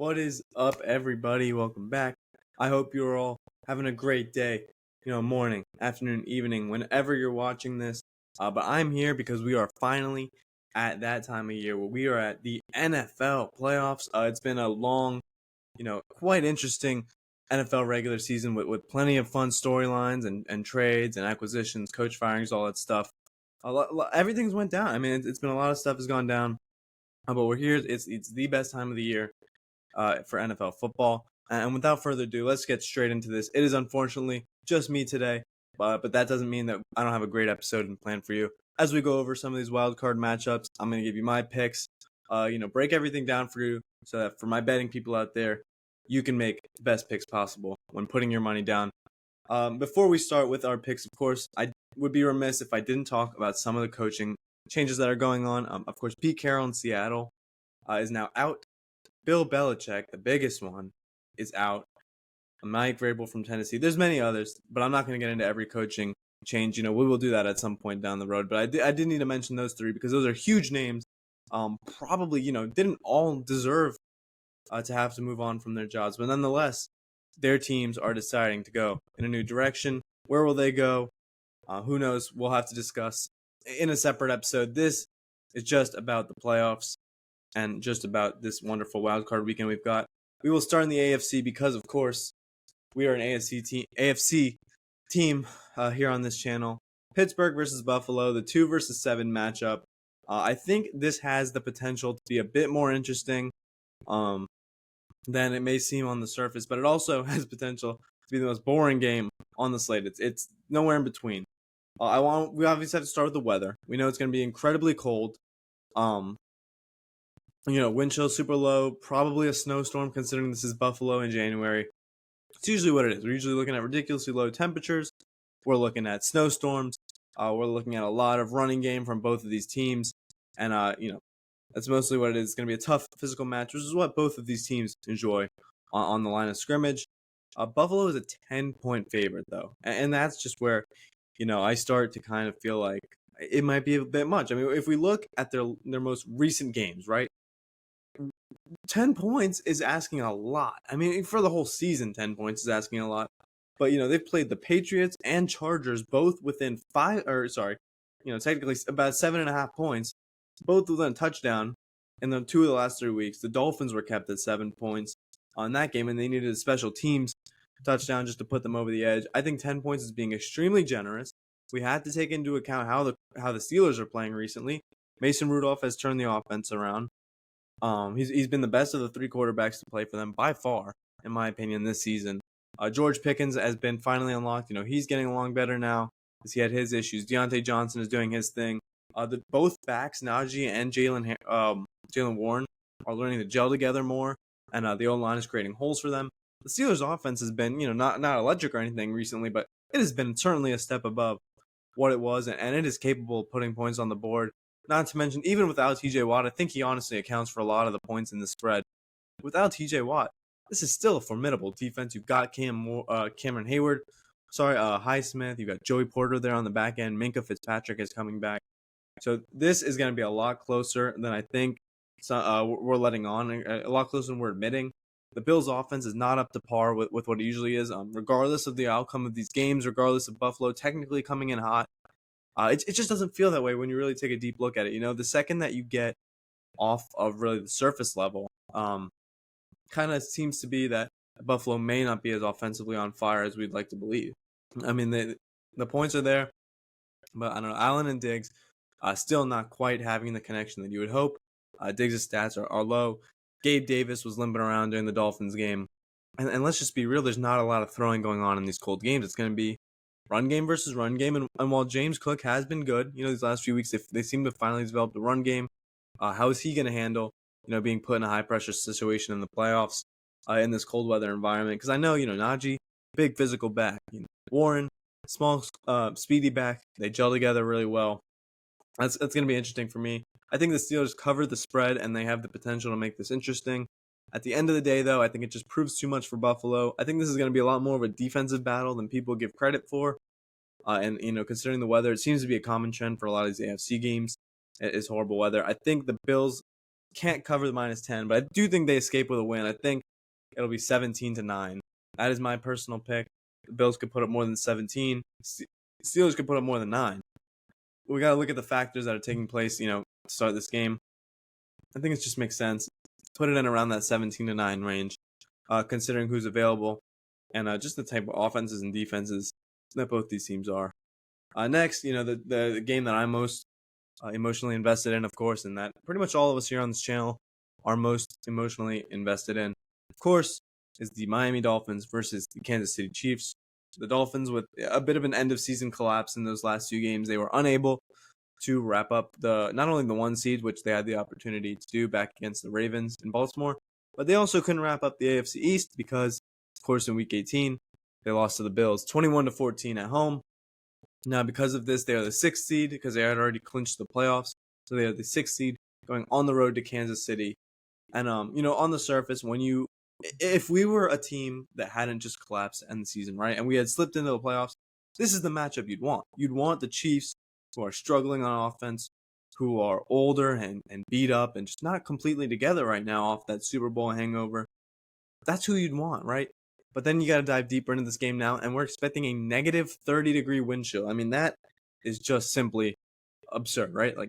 What is up, everybody? Welcome back. I hope you're all having a great day, morning, afternoon, evening, whenever you're watching this. But I'm here because we are finally at that time of year where we are at the NFL playoffs. It's been a long, quite interesting NFL regular season with plenty of fun storylines and trades and acquisitions, coach firings, all that stuff. Everything's went down. I mean, it's been a lot of stuff has gone down. But we're here. It's the best time of the year for NFL football. And without further ado, let's get straight into this. It is unfortunately just me today, but that doesn't mean that I don't have a great episode and plan for you. As we go over some of these wild card matchups, I'm going to give you my picks, break everything down for you so that for my betting people out there, you can make the best picks possible when putting your money down. Before we start with our picks, of course, I would be remiss if I didn't talk about some of the coaching changes that are going on. Of course, Pete Carroll in Seattle is now out. Bill Belichick, the biggest one, is out. Mike Vrabel from Tennessee. There's many others, but I'm not going to get into every coaching change. We will do that at some point down the road. But I did need to mention those three because those are huge names. Probably, didn't all deserve to have to move on from their jobs. But nonetheless, their teams are deciding to go in a new direction. Where will they go? Who knows? We'll have to discuss in a separate episode. This is just about the playoffs and just about this wonderful wildcard weekend we've got. We will start in the AFC because, of course, we are an AFC team here on this channel. Pittsburgh versus Buffalo, the 2-7 matchup. I think this has the potential to be a bit more interesting than it may seem on the surface, but it also has potential to be the most boring game on the slate. It's nowhere in between. We obviously have to start with the weather. We know it's going to be incredibly cold. Wind chill super low, probably a snowstorm considering this is Buffalo in January. It's usually what it is. We're usually looking at ridiculously low temperatures. We're looking at snowstorms. We're looking at a lot of running game from both of these teams. And, that's mostly what it is. It's going to be a tough physical match, which is what both of these teams enjoy on the line of scrimmage. Buffalo is a 10-point favorite, though. And that's just where, I start to kind of feel like it might be a bit much. I mean, if we look at their most recent games, right? 10 points is asking a lot. I mean, for the whole season, 10 points is asking a lot. But, they've played the Patriots and Chargers both within technically about 7.5 points, both within a touchdown in the 2 of the last 3 weeks. The Dolphins were kept at 7 points on that game, and they needed a special teams touchdown just to put them over the edge. I think 10 points is being extremely generous. We had to take into account how the Steelers are playing recently. Mason Rudolph has turned the offense around. He's been the best of the 3 quarterbacks to play for them by far, in my opinion, this season. George Pickens has been finally unlocked. He's getting along better now because he had his issues. Deontay Johnson is doing his thing. Both backs, Najee and Jalen Warren, are learning to gel together more, and the O-line is creating holes for them. The Steelers' offense has been, not electric or anything recently, but it has been certainly a step above what it was, and it is capable of putting points on the board. Not to mention, even without TJ Watt, I think he honestly accounts for a lot of the points in the spread. Without TJ Watt, this is still a formidable defense. You've got Cameron Hayward, Highsmith. You've got Joey Porter there on the back end. Minka Fitzpatrick is coming back. So this is going to be a lot closer than I think we're letting on, a lot closer than we're admitting. The Bills' offense is not up to par with what it usually is, regardless of the outcome of these games, regardless of Buffalo technically coming in hot. It just doesn't feel that way when you really take a deep look at it. The second that you get off of really the surface level, kind of seems to be that Buffalo may not be as offensively on fire as we'd like to believe. I mean, the points are there, but I don't know. Allen and Diggs still not quite having the connection that you would hope. Diggs' stats are low. Gabe Davis was limping around during the Dolphins game. And let's just be real, there's not a lot of throwing going on in these cold games. It's going to be run game versus run game. And while James Cook has been good, these last few weeks, they seem to finally develop the run game. How is he going to handle, being put in a high-pressure situation in the playoffs in this cold weather environment? Because I know, Najee, big physical back. Warren, small, speedy back. They gel together really well. That's going to be interesting for me. I think the Steelers covered the spread, and they have the potential to make this interesting. At the end of the day, though, I think it just proves too much for Buffalo. I think this is going to be a lot more of a defensive battle than people give credit for. And considering the weather, it seems to be a common trend for a lot of these AFC games is horrible weather. I think the Bills can't cover the -10, but I do think they escape with a win. I think it'll be 17-9. That is my personal pick. The Bills could put up more than 17. Steelers could put up more than 9. We got to look at the factors that are taking place, to start this game. I think it just makes sense. Put it in around that 17-9 range, considering who's available and just the type of offenses and defenses that both these teams are. Next, the game that I'm most emotionally invested in, of course, and that pretty much all of us here on this channel are most emotionally invested in, of course, is the Miami Dolphins versus the Kansas City Chiefs. The Dolphins, with a bit of an end-of-season collapse in those last 2 games, they were unable to wrap up not only the 1 seed, which they had the opportunity to do back against the Ravens in Baltimore, but they also couldn't wrap up the AFC East because, of course, in Week 18, they lost to the Bills 21-14 at home. Now, because of this, they are the 6th seed because they had already clinched the playoffs. So they are the 6th seed going on the road to Kansas City. And, on the surface, if we were a team that hadn't just collapsed to end the season, right, and we had slipped into the playoffs, this is the matchup you'd want. You'd want the Chiefs, who are struggling on offense, who are older and beat up and just not completely together right now off that Super Bowl hangover. That's who you'd want, right? But then you got to dive deeper into this game now, and we're expecting a negative 30-degree wind chill. I mean, that is just simply absurd, right? Like,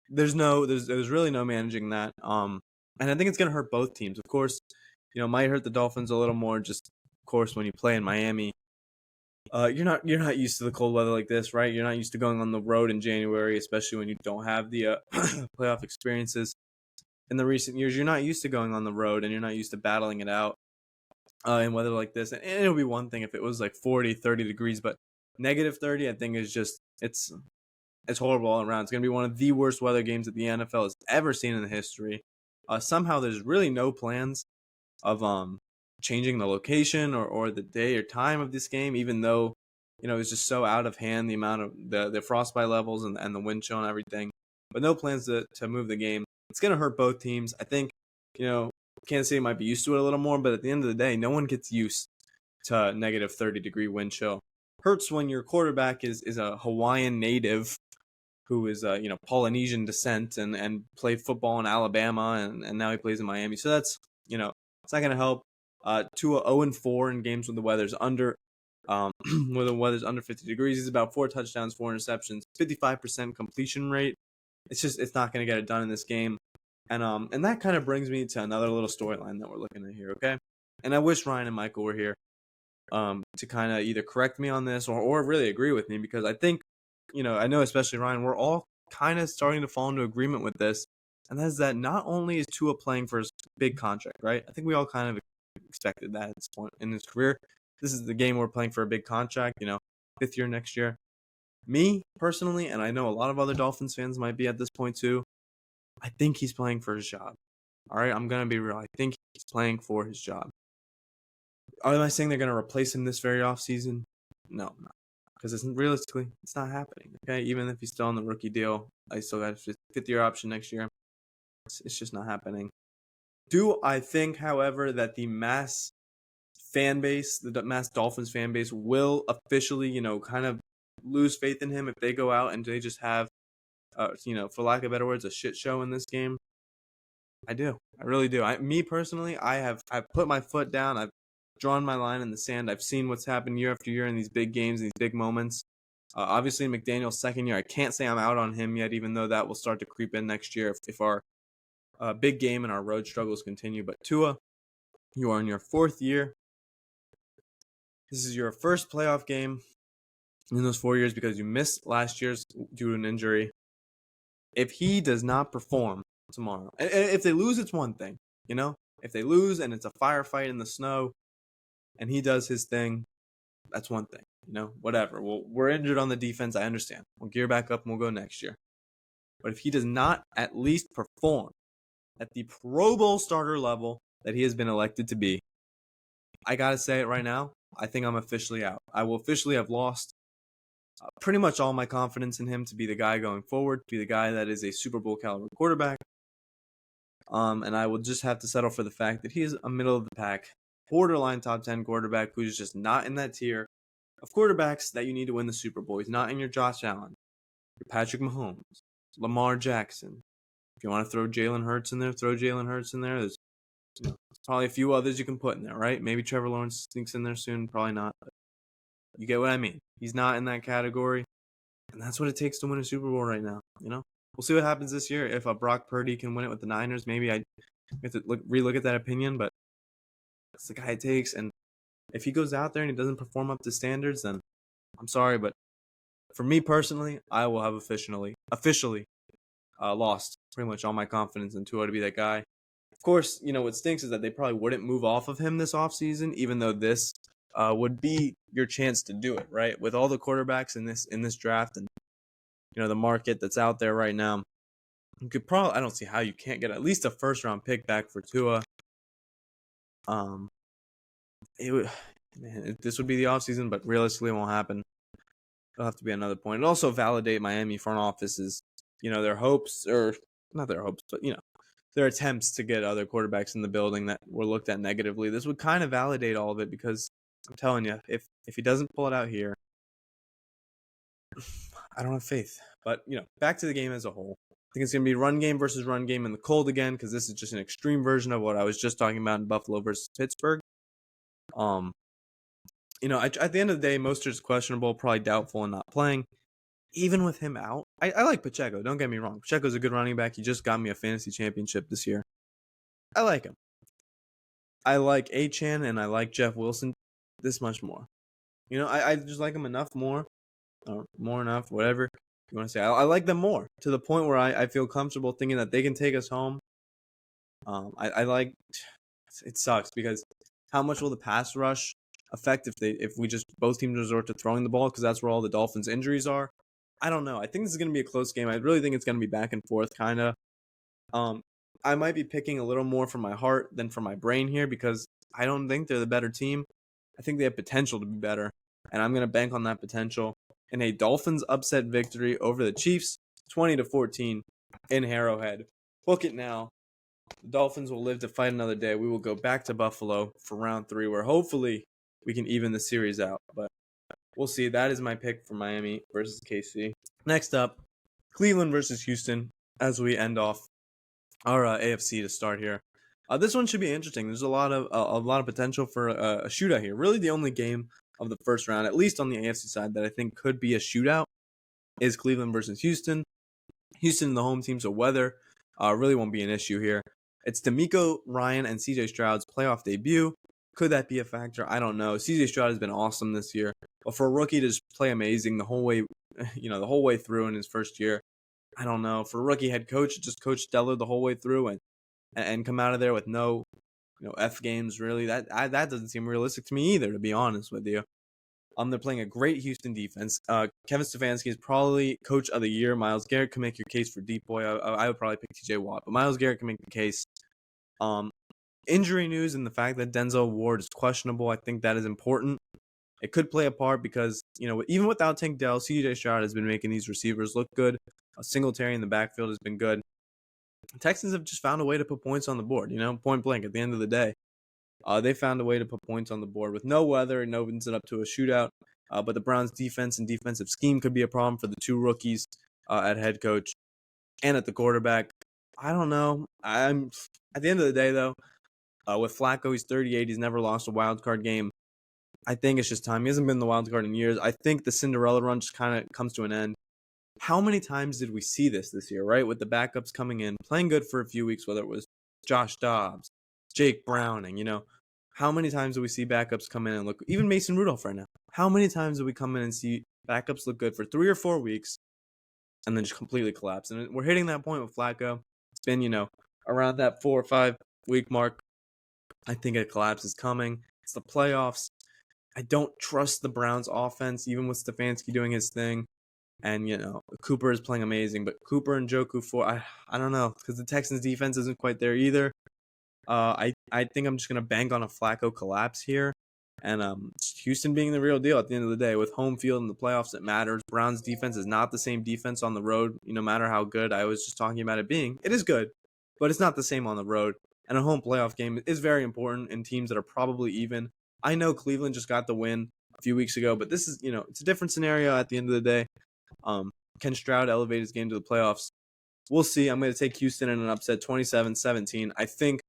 there's really no managing that. And I think it's going to hurt both teams. Of course, might hurt the Dolphins a little more. Just, of course, when you play in Miami, you're not used to the cold weather like this, right? You're not used to going on the road in January, especially when you don't have the playoff experiences in the recent years. You're not used to going on the road, and you're not used to battling it out in weather like this. And it'll be one thing if it was like 40, 30 degrees, but negative 30, I think, is just it's horrible all around. It's going to be one of the worst weather games that the NFL has ever seen in the history. Somehow there's really no plans of changing the location or the day or time of this game, even though it's just so out of hand, the amount of the frostbite levels and the wind chill and everything. But no plans to move the game. It's going to hurt both teams. I think Kansas City might be used to it a little more, but at the end of the day, no one gets used to negative 30-degree wind chill. Hurts when your quarterback is a Hawaiian native who is Polynesian descent and played football in Alabama and now he plays in Miami. So that's it's not going to help. Tua 0-4 in games when the weather's under where the weather's under 50 degrees. He's about 4 touchdowns, 4 interceptions, 55% completion rate. It's not going to get it done in this game. And that kind of brings me to another little storyline that we're looking at here, okay? And I wish Ryan and Michael were here to kind of either correct me on this or really agree with me, because I think, I know especially Ryan, we're all kind of starting to fall into agreement with this. And that is that not only is Tua playing for his big contract, right? I think we all kind of expected that at this point in his career. This is the game we're playing for a big contract, 5th year next year. Me, personally, and I know a lot of other Dolphins fans might be at this point too, I think he's playing for his job. All right, I'm going to be real. I think he's playing for his job. Am I saying they're going to replace him this very offseason? No, I'm not. Because realistically, it's not happening. Okay, even if he's still on the rookie deal, I still got a 5th-year option next year. It's just not happening. Do I think, however, that the mass fan base, the mass Dolphins fan base, will officially, kind of lose faith in him if they go out and they just have, for lack of better words, a shit show in this game? I do. I really do. Me personally, I've put my foot down. I've drawn my line in the sand. I've seen what's happened year after year in these big games, these big moments. Obviously, McDaniel's 2nd year, I can't say I'm out on him yet, even though that will start to creep in next year if our big game and our road struggles continue. But Tua, you are in your 4th year. This is your first playoff game in those 4 years because you missed last year's due to an injury. If he does not perform tomorrow, and if they lose, it's one thing, If they lose and it's a firefight in the snow and he does his thing, that's one thing, whatever. We're injured on the defense, I understand. We'll gear back up and we'll go next year. But if he does not at least perform at the Pro Bowl starter level that he has been elected to be, I got to say it right now, I think I'm officially out. I will officially have lost pretty much all my confidence in him to be the guy going forward, to be the guy that is a Super Bowl caliber quarterback. And I will just have to settle for the fact that he is a middle of the pack, borderline top 10 quarterback who's just not in that tier of quarterbacks that you need to win the Super Bowl. He's not in your Josh Allen, your Patrick Mahomes, Lamar Jackson, If you want to throw Jalen Hurts in there, throw Jalen Hurts in there. There's probably a few others you can put in there, right? Maybe Trevor Lawrence sneaks in there soon. Probably not. But you get what I mean. He's not in that category. And that's what it takes to win a Super Bowl right now. We'll see what happens this year. If Brock Purdy can win it with the Niners, maybe I have to relook at that opinion. But that's the guy it takes. And if he goes out there and he doesn't perform up to standards, then I'm sorry. But for me personally, I will have officially lost pretty much all my confidence in Tua to be that guy. Of course, what stinks is that they probably wouldn't move off of him this offseason, even though this would be your chance to do it, right? With all the quarterbacks in this draft and the market that's out there right now, you could probably, I don't see how you can't get at least a first round pick back for Tua. This would be the offseason, but realistically it won't happen. It'll have to be another point. It'll also validate Miami front office's, their hopes, or not their hopes, but their attempts to get other quarterbacks in the building that were looked at negatively. This would kind of validate all of it, because I'm telling you, if he doesn't pull it out here, I don't have faith. But back to the game as a whole. I think it's going to be run game versus run game in the cold again, because this is just an extreme version of what I was just talking about in Buffalo versus Pittsburgh. At the end of the day, Mostert's questionable, probably doubtful and not playing. Even with him out, I like Pacheco. Don't get me wrong. Pacheco's a good running back. He just got me a fantasy championship this year. I like him. I like Achane and I like Jeff Wilson this much more. I just like them enough more, or more enough, whatever you want to say. I like them more, to the point where I feel comfortable thinking that they can take us home. It sucks, because how much will the pass rush affect if we just both teams resort to throwing the ball, because that's where all the Dolphins' injuries are? I don't know. I think this is going to be a close game. I really think it's going to be back and forth, kind of. I might be picking a little more from my heart than from my brain here, because I don't think they're the better team. I think they have potential to be better, and I'm going to bank on that potential in a Dolphins upset victory over the Chiefs, 20-14 in Arrowhead. Book it now. The Dolphins will live to fight another day. We will go back to Buffalo for round 3, where hopefully we can even the series out. But we'll see. That is my pick for Miami versus KC. Next up, Cleveland versus Houston, as we end off our AFC to start here. This one should be interesting. There's a lot of potential for a shootout here. Really, the only game of the first round, at least on the AFC side, that I think could be a shootout is Cleveland versus Houston. Houston, the home team, so weather really won't be an issue here. It's D'Amico Ryan and CJ Stroud's playoff debut. Could that be a factor? I don't know. CJ Stroud has been awesome this year, but for a rookie to just play amazing the whole way, the whole way through in his first year, I don't know. For a rookie head coach, just coach stellar the whole way through and come out of there with no, F games, really. That doesn't seem realistic to me either, to be honest with you. They're playing a great Houston defense. Kevin Stefanski is probably coach of the year. Myles Garrett can make your case for deep boy. I would probably pick TJ Watt, but Myles Garrett can make the case. Injury news and the fact that Denzel Ward is questionable, I think that is important. It could play a part because, even without Tank Dell, CJ Stroud has been making these receivers look good. Singletary in the backfield has been good. The Texans have just found a way to put points on the board, point blank at the end of the day. They found a way to put points on the board with no weather and opens it up to a shootout. But the Browns' defense and defensive scheme could be a problem for the two rookies at head coach and at the quarterback. I don't know. At the end of the day, though, with Flacco, he's 38. He's never lost a wild card game. I think it's just time. He hasn't been in the wild card in years. I think the Cinderella run just kind of comes to an end. How many times did we see this year, right? With the backups coming in, playing good for a few weeks, whether it was Josh Dobbs, Jake Browning, how many times do we see backups come in and look, even Mason Rudolph right now, how many times do we come in and see backups look good for 3 or 4 weeks and then just completely collapse? And we're hitting that point with Flacco. It's been, around that 4 or 5 week mark. I think a collapse is coming. It's the playoffs. I don't trust the Browns offense, even with Stefanski doing his thing. And, Cooper is playing amazing, but Cooper and Njoku I don't know, because the Texans defense isn't quite there either. I think I'm just going to bank on a Flacco collapse here. And Houston being the real deal at the end of the day. With home field in the playoffs, it matters. Browns defense is not the same defense on the road, no matter how good I was just talking about it being. It is good, but it's not the same on the road. And a home playoff game is very important in teams that are probably even. I know Cleveland just got the win a few weeks ago, but this is, it's a different scenario at the end of the day. Can Stroud elevate his game to the playoffs? We'll see. I'm going to take Houston in an upset 27-17. I think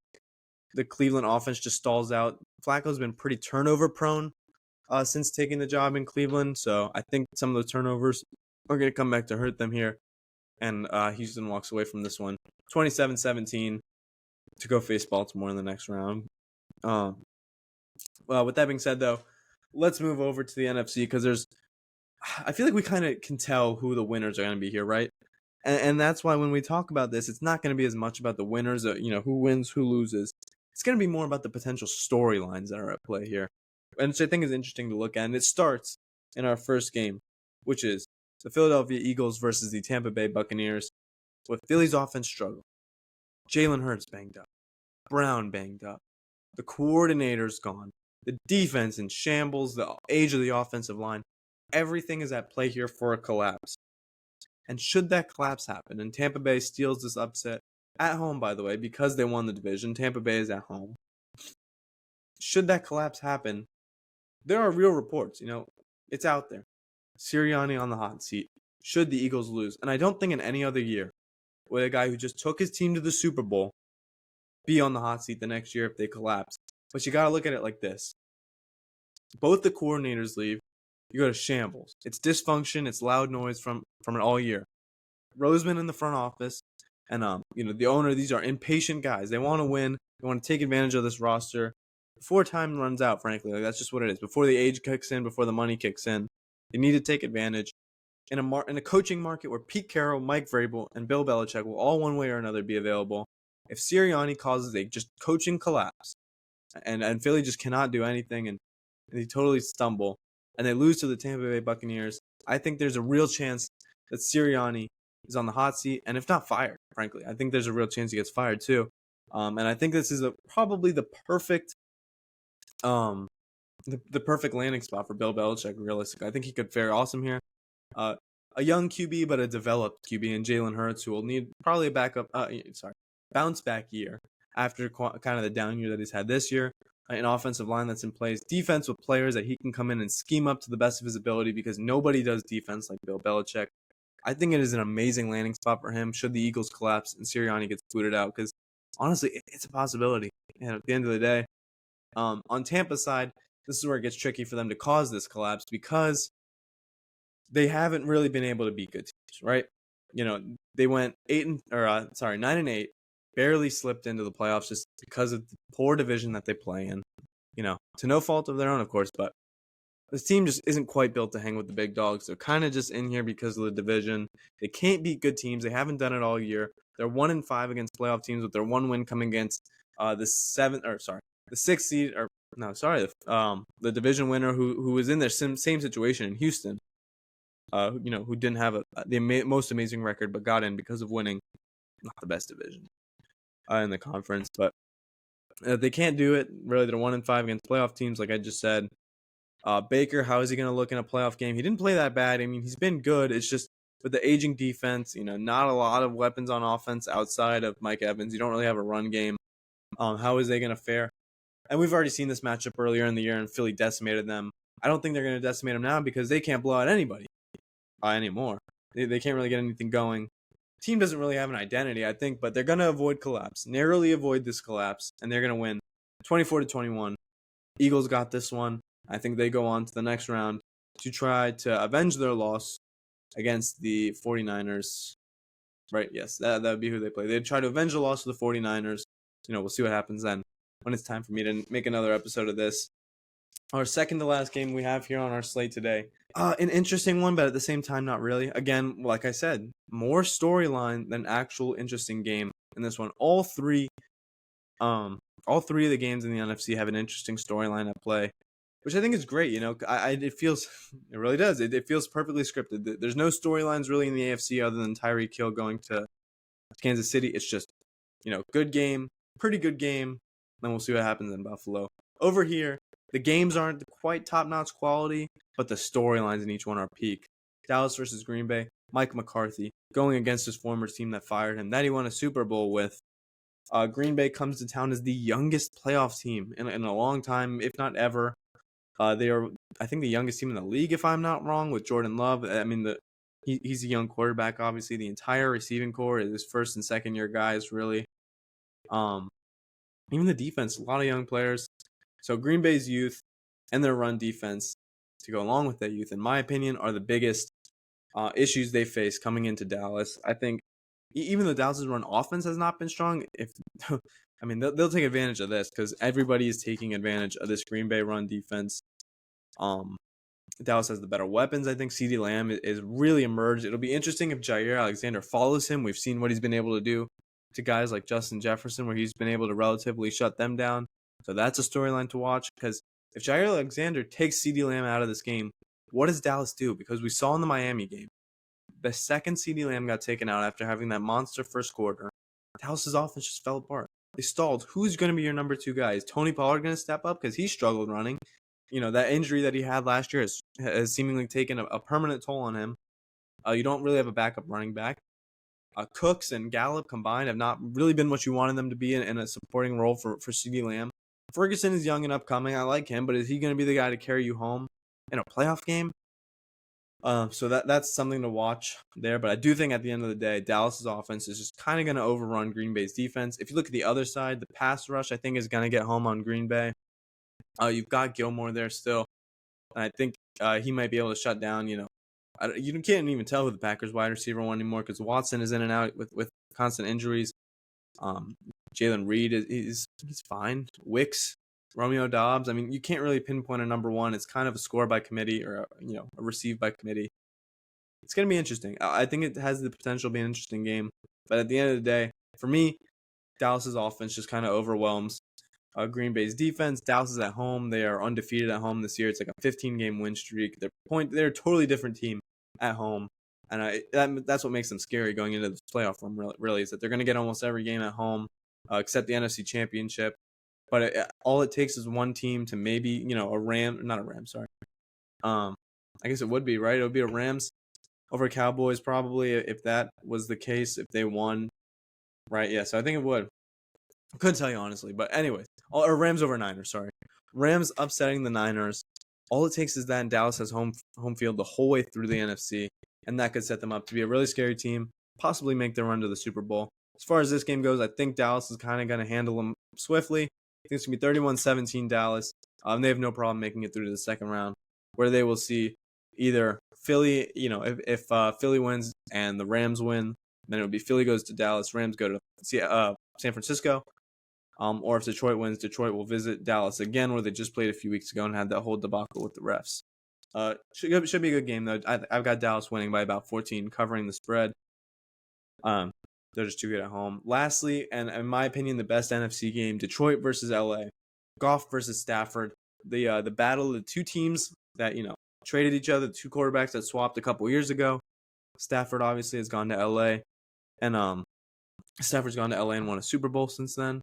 the Cleveland offense just stalls out. Flacco's been pretty turnover prone since taking the job in Cleveland, so I think some of the turnovers are going to come back to hurt them here. And Houston walks away from this one 27-17 to go face Baltimore in the next round. Well, with that being said, though, let's move over to the NFC because I feel like we kind of can tell who the winners are going to be here, right? And that's why when we talk about this, it's not going to be as much about the winners, who wins, who loses. It's going to be more about the potential storylines that are at play here, which I think is interesting to look at. And it starts in our first game, which is the Philadelphia Eagles versus the Tampa Bay Buccaneers, with Philly's offense struggle. Jalen Hurts banged up. Brown banged up. The coordinator's gone. The defense in shambles. The age of the offensive line. Everything is at play here for a collapse. And should that collapse happen, and Tampa Bay steals this upset at home, by the way, because they won the division, Tampa Bay is at home. Should that collapse happen, there are real reports. It's out there. Sirianni on the hot seat. Should the Eagles lose? And I don't think in any other year would a guy who just took his team to the Super Bowl be on the hot seat the next year if they collapse. But you got to look at it like this. Both the coordinators leave. You go to shambles. It's dysfunction. It's loud noise from it all year. Roseman in the front office and the owner. These are impatient guys. They want to win. They want to take advantage of this roster before time runs out. Frankly, that's just what it is. Before the age kicks in, before the money kicks in, they need to take advantage. In a coaching market where Pete Carroll, Mike Vrabel, and Bill Belichick will all one way or another be available, if Sirianni causes a just coaching collapse, and Philly just cannot do anything, and they totally stumble, and they lose to the Tampa Bay Buccaneers, I think there's a real chance that Sirianni is on the hot seat, and if not fired, frankly. I think there's a real chance he gets fired too. And I think this is probably the perfect the perfect landing spot for Bill Belichick, realistically. I think he could fare awesome here. A young QB, but a developed QB in Jalen Hurts, who will need probably a bounce back year after kind of the down year that he's had this year. An offensive line that's in place, defense with players that he can come in and scheme up to the best of his ability, because nobody does defense like Bill Belichick. I think it is an amazing landing spot for him should the Eagles collapse and Sirianni gets booted out, because honestly, it's a possibility. And at the end of the day, on Tampa's side, this is where it gets tricky for them to cause this collapse, because they haven't really been able to beat good teams, right? They went 9-8, barely slipped into the playoffs just because of the poor division that they play in. To no fault of their own, of course, but this team just isn't quite built to hang with the big dogs. They're kind of just in here because of the division. They can't beat good teams. They haven't done it all year. They're 1-5 against playoff teams, with their one win coming against the sixth seed, the division winner who was in their same situation in Houston. Who didn't have the most amazing record, but got in because of winning not the best division in the conference. But they can't do it. Really, they're 1-5 against playoff teams, like I just said. Baker, how is he going to look in a playoff game? He didn't play that bad. I mean, he's been good. It's just with the aging defense, not a lot of weapons on offense outside of Mike Evans. You don't really have a run game. How is they going to fare? And we've already seen this matchup earlier in the year, and Philly decimated them. I don't think they're going to decimate them now, because they can't blow out anybody anymore. They can't really get anything going. Team doesn't really have an identity, I think, but they're going to avoid collapse, narrowly avoid this collapse, and they're going to win 24-21. Eagles got this one. I think they go on to the next round to try to avenge their loss against the 49ers. Right, yes, that would be who they play. They'd try to avenge the loss of the 49ers. We'll see what happens then when it's time for me to make another episode of this. Our second to last game we have here on our slate today. An interesting one, but at the same time, not really. Again, like I said, more storyline than actual interesting game in this one. All three of the games in the NFC have an interesting storyline at play, which I think is great. It really does. It feels perfectly scripted. There's no storylines really in the AFC other than Tyreek Hill going to Kansas City. It's just, good game, pretty good game. Then we'll see what happens in Buffalo. Over here, the games aren't quite top-notch quality, but the storylines in each one are peak. Dallas versus Green Bay, Mike McCarthy going against his former team that fired him, that he won a Super Bowl with. Green Bay comes to town as the youngest playoff team in a long time, if not ever. They are, I think, the youngest team in the league, if I'm not wrong, with Jordan Love. I mean, He's a young quarterback, obviously. The entire receiving core is first and second year guys, really. Um, Even the defense, a lot of young players. So Green Bay's youth and their run defense to go along with that youth, in my opinion, are the biggest issues they face coming into Dallas. I think even though Dallas's run offense has not been strong, if I mean they'll take advantage of this because everybody is taking advantage of this Green Bay run defense. Um, Dallas has the better weapons. I think CeeDee Lamb is really emerged. It'll be interesting if Jair Alexander follows him. We've seen what he's been able to do to guys like Justin Jefferson, where he's been able to relatively shut them down. So that's a storyline to watch because if Jair Alexander takes CeeDee Lamb out of this game, what does Dallas do? Because we saw in the Miami game, the second CeeDee Lamb got taken out after having that monster first quarter, Dallas's offense just fell apart. They stalled. Who's going to be your number two guy? Is Tony Pollard going to step up? Because he struggled running. That injury that he had last year has seemingly taken a permanent toll on him. You don't really have a backup running back. Cooks and Gallup combined have not really been what you wanted them to be in a supporting role for CeeDee Lamb. Ferguson is young and upcoming. I like him, but is he going to be the guy to carry you home in a playoff game? So that's something to watch there. But I do think at the end of the day, Dallas's offense is just kind of going to overrun Green Bay's defense. If you look at the other side, the pass rush, I think, is going to get home on Green Bay. You've got Gilmore there still. And I think he might be able to shut down, you can't even tell who the Packers wide receiver one anymore because Watson is in and out with constant injuries. Jalen Reed he's fine. Wicks, Romeo Dobbs. I mean, you can't really pinpoint a number one. It's kind of a score by committee or a receive by committee. It's going to be interesting. I think it has the potential to be an interesting game. But at the end of the day, for me, Dallas's offense just kind of overwhelms Green Bay's defense. Dallas is at home. They are undefeated at home this year. It's like a 15-game win streak. They're a totally different team at home. And that's what makes them scary going into this playoff run, really, is that they're going to get almost every game at home, except the NFC Championship. But all it takes is one team to maybe, not a Ram, sorry. I guess it would be, right? It would be a Rams over Cowboys probably if that was the case, if they won, right? Yeah, so I think it would. I couldn't tell you honestly, but anyways, or Rams over Niners, sorry. Rams upsetting the Niners. All it takes is that and Dallas has home field the whole way through the NFC, and that could set them up to be a really scary team, possibly make their run to the Super Bowl. As far as this game goes, I think Dallas is kind of going to handle them swiftly. I think it's going to be 31-17 Dallas. They have no problem making it through to the second round, where they will see either Philly, if Philly wins and the Rams win, then it would be Philly goes to Dallas, Rams go to San Francisco. Or if Detroit wins, Detroit will visit Dallas again, where they just played a few weeks ago and had that whole debacle with the refs. Should be a good game, though. I've got Dallas winning by about 14, covering the spread. They're just too good at home. Lastly, and in my opinion, the best NFC game, Detroit versus LA. Goff versus Stafford. The battle of the two teams that, traded each other, the two quarterbacks that swapped a couple years ago. Stafford obviously has gone to LA. And Stafford's gone to LA and won a Super Bowl since then.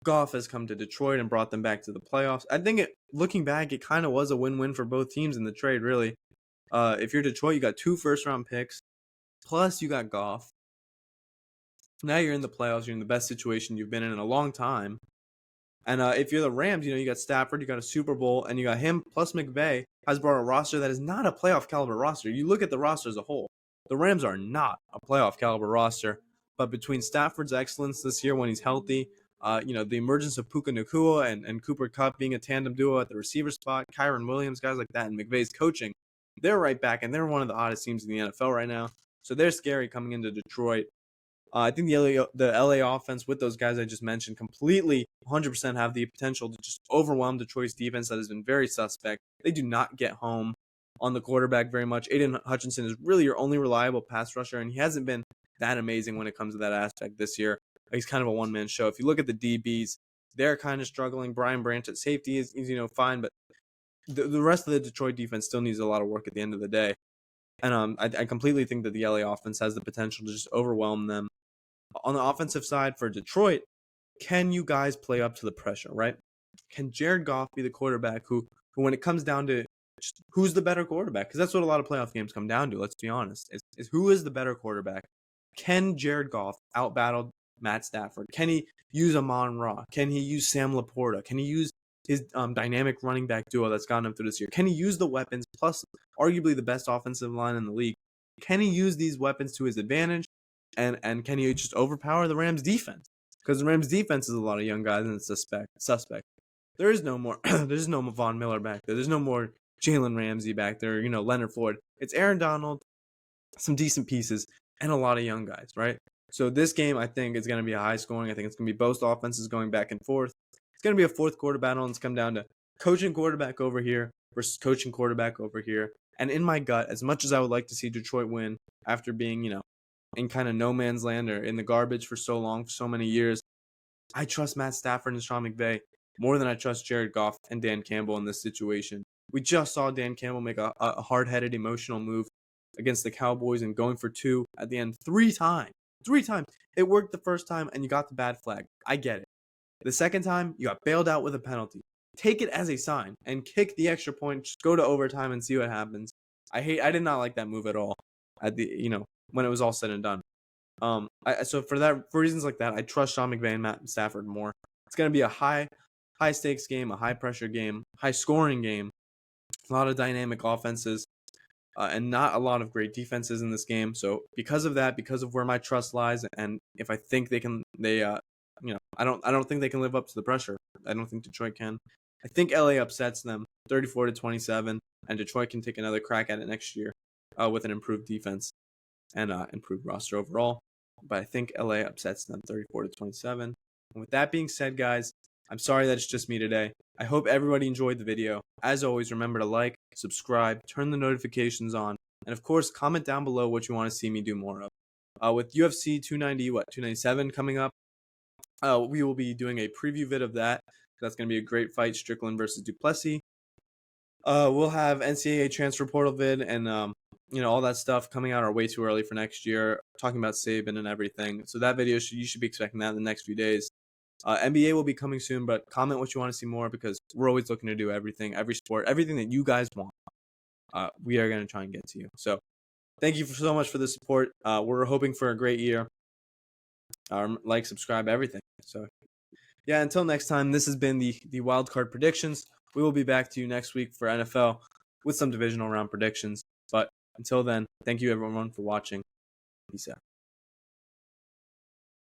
Goff has come to Detroit and brought them back to the playoffs. I think looking back, it kind of was a win-win for both teams in the trade, really. If you're Detroit, you got 2 first-round picks, plus you got Goff. Now you're in the playoffs. You're in the best situation you've been in a long time. And if you're the Rams, you got Stafford, you got a Super Bowl, and you got him, plus McVay has brought a roster that is not a playoff caliber roster. You look at the roster as a whole. The Rams are not a playoff caliber roster. But between Stafford's excellence this year when he's healthy, the emergence of Puka Nacua and Cooper Kupp being a tandem duo at the receiver spot, Kyron Williams, guys like that, and McVay's coaching, they're right back, and they're one of the hottest teams in the NFL right now. So they're scary coming into Detroit. I think the LA offense with those guys I just mentioned completely 100% have the potential to just overwhelm Detroit's defense that has been very suspect. They do not get home on the quarterback very much. Aiden Hutchinson is really your only reliable pass rusher, and he hasn't been that amazing when it comes to that aspect this year. He's kind of a one-man show. If you look at the DBs, they're kind of struggling. Brian Branch at safety is fine, but the rest of the Detroit defense still needs a lot of work at the end of the day. And I completely think that the LA offense has the potential to just overwhelm them. On the offensive side for Detroit, can you guys play up to the pressure, right? Can Jared Goff be the quarterback who when it comes down to just who's the better quarterback? Because that's what a lot of playoff games come down to, let's be honest, is who is the better quarterback? Can Jared Goff out-battle Matt Stafford? Can he use Amon Ra? Can he use Sam Laporta? Can he use his dynamic running back duo that's gotten him through this year? Can he use the weapons plus arguably the best offensive line in the league Can he use these weapons to his advantage? And can he just overpower the Rams defense? Because the Rams defense is a lot of young guys and it's suspect. There is no more there's no Von Miller back there. There's no more Jalen Ramsey back there, Leonard Floyd. It's Aaron Donald, some decent pieces, and a lot of young guys, right? So this game, I think, is going to be a high scoring. I think it's going to be both offenses going back and forth. It's going to be a fourth quarter battle, and it's come down to coaching quarterback over here versus coaching quarterback over here. And in my gut, as much as I would like to see Detroit win after being, in kind of no man's land or in the garbage for so long, for so many years, I trust Matt Stafford and Sean McVay more than I trust Jared Goff and Dan Campbell in this situation. We just saw Dan Campbell make a hard-headed, emotional move against the Cowboys and going for 2 at the end 3 times. 3 times. It worked the first time and you got the bad flag. I get it. The second time, you got bailed out with a penalty. Take it as a sign and kick the extra point. Just go to overtime and see what happens. I did not like that move at all at when it was all said and done. So for reasons like that, I trust Sean McVay and Matt Stafford more. It's going to be a high stakes game, a high pressure game, high scoring game, a lot of dynamic offenses, and not a lot of great defenses in this game. So because of that, because of where my trust lies, and if I think I don't think they can live up to the pressure. I don't think Detroit can. I think LA upsets them 34-27, and Detroit can take another crack at it next year with an improved defense and improved roster overall. But I think LA upsets them 34-27. And with that being said, guys, I'm sorry that it's just me today. I hope everybody enjoyed the video. As always, remember to like, subscribe, turn the notifications on, and of course, comment down below what you want to see me do more of. With UFC 297 coming up, we will be doing a preview vid of that. That's going to be a great fight, Strickland versus Duplessis. We'll have NCAA transfer portal vid and all that stuff coming out are way too early for next year. Talking about Saban and everything. So that video you should be expecting that in the next few days. NBA will be coming soon, but comment what you want to see more because we're always looking to do everything, every sport, everything that you guys want. We are going to try and get to you. So thank you so much for the support. We're hoping for a great year. Like, subscribe, everything. So yeah, until next time, this has been the wildcard predictions. We will be back to you next week for NFL with some divisional round predictions. But until then, thank you everyone for watching. Peace out.